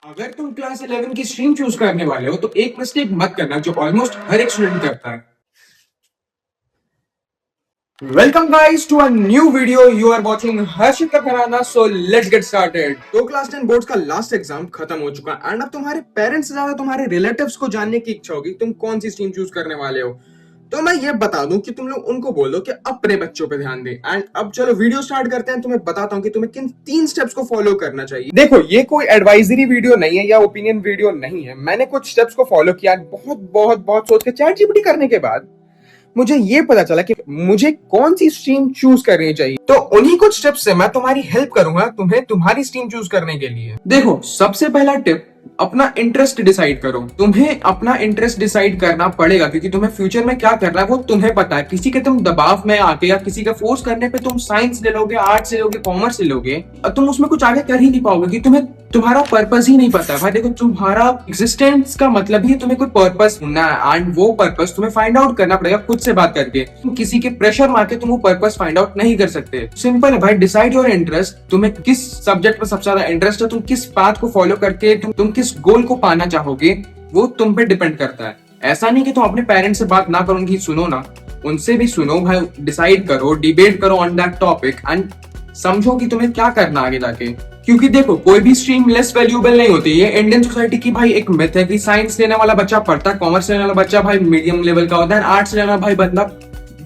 अगर तुम क्लास 11 की स्ट्रीम चूज करने वाले हो तो एक मिस्टेक मत करना जो ऑलमोस्ट हर एक स्टूडेंट करता है। Welcome guys to a new video. You are watching Harshit Khurana. So let's get started. तो क्लास 10 बोर्ड्स का लास्ट एग्जाम खत्म हो चुका है एंड अब तुम्हारे पेरेंट्स से ज्यादा तुम्हारे रिलेटिव्स को जानने की इच्छा होगी तुम कौन सी स्ट्रीम चूज करने वाले हो। तो मैं ये बता दूं कि तुम लोग उनको बोलो कि अपने बच्चों पे ध्यान दें। एंड अब चलो वीडियो स्टार्ट करते हैं। तुम्हें बताता हूं कि तुम्हें किन 3 स्टेप्स को फॉलो करना चाहिए। देखो, ये कोई एडवाइजरी वीडियो नहीं है या ओपिनियन वीडियो नहीं है। मैंने कुछ स्टेप्स को फॉलो किया बहुत बहुत बहुत सोच के चैट जीपीटी करने के बाद मुझे ये पता चला कि मुझे कौन सी स्ट्रीम चूज करनी चाहिए। तो उन्हीं कुछ स्टेप्स से मैं तुम्हारी हेल्प करूंगा तुम्हें तुम्हारी स्ट्रीम चूज करने के लिए। देखो, सबसे पहला टिप, अपना इंटरेस्ट डिसाइड करो। तुम्हें अपना इंटरेस्ट डिसाइड करना पड़ेगा क्योंकि तुम्हें फ्यूचर में क्या करना है वो तुम्हें पता है। किसी के तुम दबाव में आके या किसी का फोर्स करने पे तुम साइंस ले लोगे, आर्ट्स ले लोगे, कॉमर्स ले लोगे, तुम उसमें कुछ आगे कर ही नहीं पाओगे कि तुम्हें तुम्हारा पर्पस ही नहीं पता है। भाई देखो, तुम्हारा एग्जिस्टेंस का मतलब ही तुम्हें कोई पर्पस ढूंढना है एंड वो पर्पस तुम्हें फाइंड आउट करना पड़ेगा खुद से बात करके। तुम किसी के प्रेशर मार के तुम वो पर्पस फाइंड आउट नहीं कर सकते। सिंपल है भाई, डिसाइड योर इंटरेस्ट। तुम्हें किस सब्जेक्ट में सबसे ज्यादा इंटरेस्ट है, तुम किस पाथ को फॉलो करके तुम किस गोल को पाना चाहोगे, वो तुम पे डिपेंड करता है। ऐसा नहीं कि तुम अपने पेरेंट्स से बात ना करो, उनकी सुनो ना, उनसे भी सुनो भाई। डिसाइड करो, डिबेट करो ऑन दैट टॉपिक एंड समझो कि तुम्हें क्या करना आगे जाके। क्योंकि देखो, कोई भी स्ट्रीम लेस वैल्यूएबल नहीं होती। ये इंडियन सोसाइटी की भाई एक मिथ है कि साइंस लेने वाला बच्चा पढ़ता है, कॉमर्स लेने वाला बच्चा भाई मीडियम लेवल का होता है, आर्ट्स लेने वाला भाई बंदा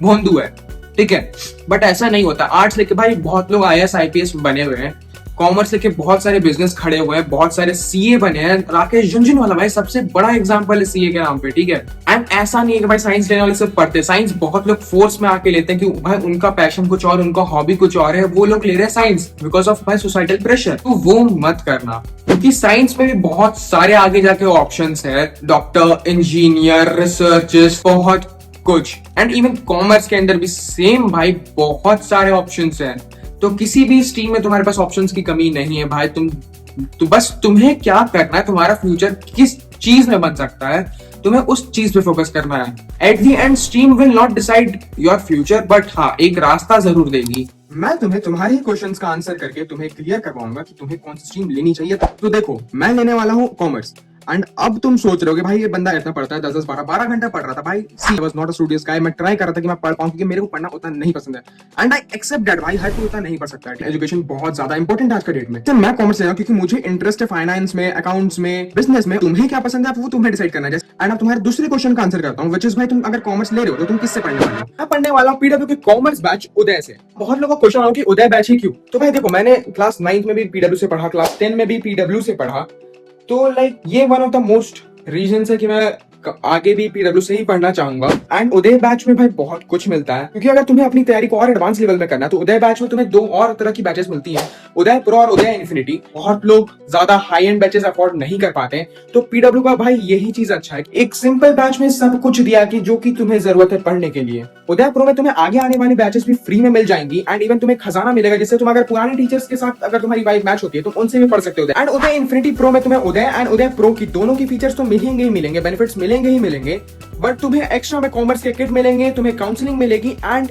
भोंदू है। ठीक है, बट ऐसा नहीं होता। आर्ट्स लेके भाई बहुत लोग आईएएस आईपीएस बने हुए हैं, कॉमर्स लेके बहुत सारे बिजनेस खड़े हुए हैं, बहुत सारे सीए बने हैं। राकेश झुनझुनवाला भाई सबसे बड़ा एग्जांपल है सीए के नाम पे। ठीक है, एंड ऐसा नहीं है कि भाई साइंस लेने वाले सिर्फ पढ़ते। साइंस बहुत लोग फोर्स में आके लेते हैं कि भाई उनका पैशन कुछ और, उनका हॉबी कुछ और है, वो लोग ले रहे हैं साइंस बिकॉज ऑफ भाई सोसाइटल प्रेशर। तो वो मत करना, क्योंकि साइंस में भी बहुत सारे आगे जाके ऑप्शंस है, डॉक्टर, इंजीनियर, रिसर्चर्स, बहुत कुछ। एंड इवन कॉमर्स के अंदर भी सेम भाई बहुत सारे ऑप्शंस हैं। तो किसी भी स्ट्रीम में तुम्हारे पास ऑप्शंस की कमी नहीं है भाई। तो बस तुम्हें क्या करना है, तुम्हारा फ्यूचर किस चीज में बन सकता है, तुम्हें उस चीज पे फोकस करना है। At the end stream will not decide your future, but हाँ एक रास्ता जरूर देगी। मैं तुम्हें तुम्हारे क्वेश्चंस का आंसर करके तुम्हें क्लियर करवाऊंगा कि तुम्हें कौन सी स्ट्रीम लेनी चाहिए। तो देखो, मैं लेने वाला हूँ कॉमर्स। एंड अब तुम सोच रहे हो कि भाई ये बंदा इतना पढ़ता है, 10 12 घंटा पढ़ रहा था। भाई she was not a studious guy. मैं ट्राई कर रहा था कि मैं पढ़ पाऊं क्योंकि मेरे को पढ़ना उतना नहीं पसंद है। एंड आई एक्सेप्ट दैट भाई, हर कोई उतना नहीं पढ़ सकता है। एजुकेशन बहुत ज्यादा इंपॉर्टेंट है आज के डेट में। तो मैं कॉमर्स ले रहा हूं क्योंकि मुझे इंटरेस्ट है फाइनेंस में, अकाउंट्स में, बिजनेस में। तुम्हें क्या पसंद है वो तुम्हें डिसाइड करना है। एंड अब तुम्हारे दूसरे क्वेश्चन का आंसर करता हूँ, व्हिच इज भाई तुम अगर कॉमर्स ले रहे हो तो तुम किससे पढ़ने वाले हो। मैं पढ़ने वाला हूँ पीडब्ल्यू के कॉमर्स बैच उदय से। बहुत लोगों को क्वेश्चन आया कि उदय बैच ही क्यों। तो भाई देखो, मैंने क्लास 9 में भी पीडब्ल्यू से पढ़ा, क्लास 10 में भी पीडब्ल्यू से पढ़ा। तो लाइक ये one of the most reason है कि मैं आगे भी पीडब्ल्यू से ही पढ़ना चाहूंगा। एंड उदय बैच में भाई बहुत कुछ मिलता है, क्योंकि अगर तुम्हें अपनी तैयारी को और एडवांस लेवल में करना है तो उदय बैच में तुम्हें 2 और तरह की बैचेस मिलती हैं, उदय प्रो और उदय इन्फिनिटी। बहुत लोग ज्यादा हाई एंड बैचेस अफोर्ड नहीं कर पाते, तो पीडब्ल्यू का भाई यही चीज अच्छा है, एक सिंपल बैच में सब कुछ दिया कि जो कि तुम्हें जरूरत है पढ़ने के लिए। उदय प्रो में तुम्हें आगे आने वाली बैचेस भी फ्री में मिल जाएंगी एंड इवन तुम्हें खजाना मिलेगा, जिससे तुम अगर पुराने टीचर्स के साथ अगर तुम्हारी वाइब मैच होती है तो उनसे भी पढ़ सकते हो। एंड उदय इन्फिनिटी प्रो में तुम्हें उदय एंड उदय प्रो की दोनों की फीचर्स तो मिलेंगे ही मिलेंगे, बेनिफिट्स मिलेंगे ही मिलेंगे, बट तुम्हें एक्स्ट्रा में कॉमर्स के किट मिलेंगे, तुम्हें काउंसलिंग मिलेगी एंड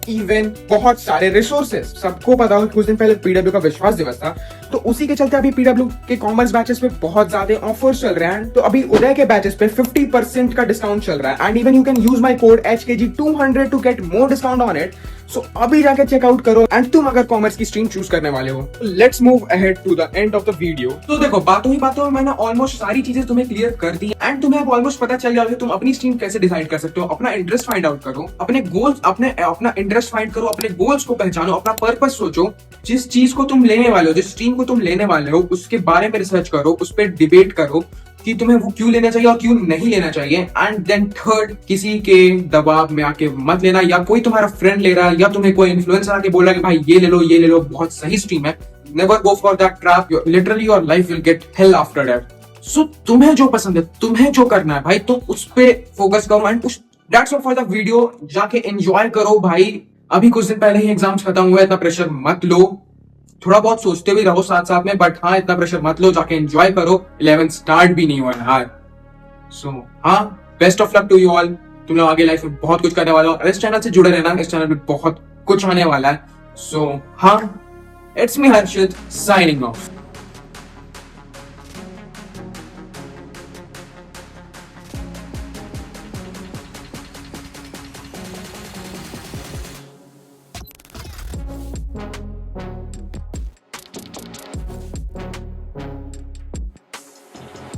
इवन बहुत सारे रिसोर्सेज। सबको पता हो कुछ दिन पहले पीडब्ल्यू का विश्वास दिवस था, तो उसी के चलते अभी पीडब्ल्यू के कॉमर्स बैचेस पे बहुत ज्यादा ऑफर्स चल रहे हैं। तो अभी उदय के बैचेस पे 50% का डिस्काउंट चल रहा है and even you can use my code HKG200 to get more discount on it. So अभी जाके चेकआउट करो एंड तुम अगर कॉमर्स की स्ट्रीम चूज करने वाले हो। Let's move ahead to the end of the video. तो देखो, बातों ही बातों में मैंने ऑलमोस्ट सारी चीजें तुम्हें क्लियर कर दी एंड तुम्हें अब ऑलमोस्ट पता चल गया कि तुम अपनी स्ट्रीम कैसे डिसाइड कर सकते हो। अपना इंटरेस्ट फाइंड आउट करो, अपने गोल्स, अपना इंटरेस्ट फाइंड करो, अपने गोल्स को पहचानो, अपना पर्पस सोचो। जिस चीज को तुम लेने वाले हो, जिस स्ट्रीम को तुम लेने वाले हो, उसके बारे में रिसर्च करो, उस पर डिबेट करो कि तुम्हें वो क्यों लेना चाहिए और क्यों नहीं लेना चाहिए। एंड देन थर्ड, किसी के दबाव में आके मत लेना, या कोई तुम्हारा फ्रेंड ले रहा है या तुम्हें कोई इन्फ्लुएंसर आके बोल रहा है कि भाई ये ले लो, बहुत सही स्ट्रीम है। Never go for that trap, literally your life will get hell after that. So तुम्हें जो पसंद है, तुम्हें जो करना है भाई, तुम उस पे फोकस करो and that's all for the video. जाके एंजॉय करो भाई। अभी कुछ दिन पहले ही एग्जाम्स खत्म हुए, इतना प्रेशर मत लो। थोड़ा बहुत सोचते भी रहो साथ साथ में, बट हाँ इतना प्रेशर मत लो। जाके एंजॉय करो, 11 स्टार्ट भी नहीं हुआ है यार। सो हाँ, best of luck to you all. तुम लोग आगे लाइफ में बहुत कुछ करने वाले हो। इस चैनल से जुड़े रहना, इस चैनल में बहुत कुछ आने वाला है। सो हाँ, it's me Harshit signing off.